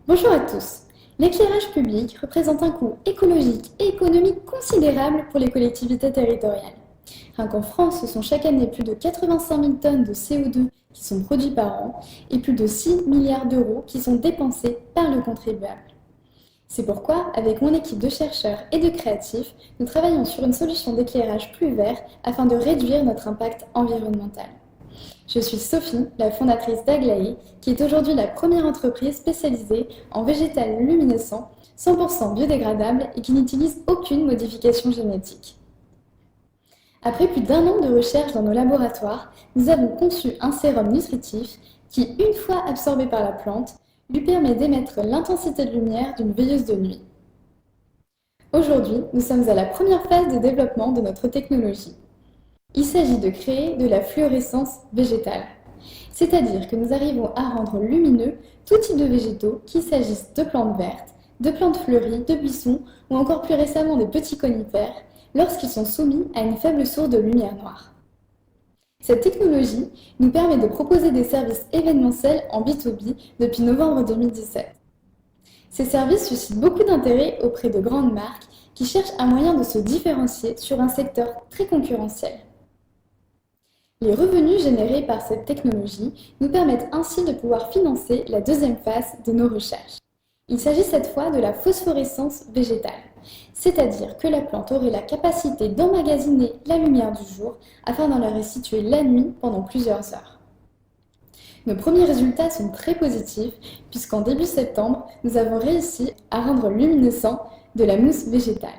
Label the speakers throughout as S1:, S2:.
S1: Bonjour à tous. L'éclairage public représente un coût écologique et économique considérable pour les collectivités territoriales. Rien qu'en France, ce sont chaque année plus de 85 000 tonnes de CO2 qui sont produits par an et plus de 6 milliards d'euros qui sont dépensés par le contribuable. C'est pourquoi, avec mon équipe de chercheurs et de créatifs, nous travaillons sur une solution d'éclairage plus vert afin de réduire notre impact environnemental. Je suis Sophie, la fondatrice d'Aglaé, qui est aujourd'hui la première entreprise spécialisée en végétal luminescent, 100% biodégradable et qui n'utilise aucune modification génétique. Après plus d'1 an de recherche dans nos laboratoires, nous avons conçu un sérum nutritif qui, une fois absorbé par la plante, lui permet d'émettre l'intensité de lumière d'une veilleuse de nuit. Aujourd'hui, nous sommes à la première phase de développement de notre technologie. Il s'agit de créer de la fluorescence végétale, c'est-à-dire que nous arrivons à rendre lumineux tout type de végétaux, qu'il s'agisse de plantes vertes, de plantes fleuries, de buissons ou encore plus récemment des petits conifères, lorsqu'ils sont soumis à une faible source de lumière noire. Cette technologie nous permet de proposer des services événementiels en B2B depuis novembre 2017. Ces services suscitent beaucoup d'intérêt auprès de grandes marques qui cherchent un moyen de se différencier sur un secteur très concurrentiel. Les revenus générés par cette technologie nous permettent ainsi de pouvoir financer la deuxième phase de nos recherches. Il s'agit cette fois de la phosphorescence végétale, c'est-à-dire que la plante aurait la capacité d'emmagasiner la lumière du jour afin d'en la restituer la nuit pendant plusieurs heures. Nos premiers résultats sont très positifs puisqu'en début septembre, nous avons réussi à rendre luminescent de la mousse végétale.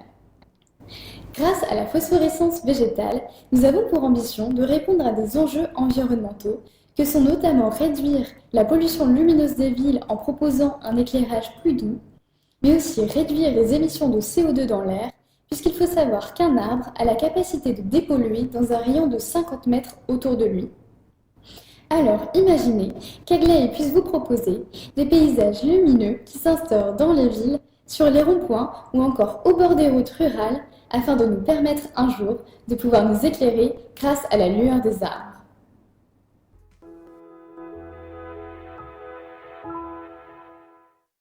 S1: Grâce à la phosphorescence végétale, nous avons pour ambition de répondre à des enjeux environnementaux que sont notamment réduire la pollution lumineuse des villes en proposant un éclairage plus doux, mais aussi réduire les émissions de CO2 dans l'air, puisqu'il faut savoir qu'un arbre a la capacité de dépolluer dans un rayon de 50 mètres autour de lui. Alors imaginez qu'Aglaé puisse vous proposer des paysages lumineux qui s'instaurent dans les villes, sur les ronds-points ou encore au bord des routes rurales, afin de nous permettre un jour de pouvoir nous éclairer grâce à la lueur des arbres.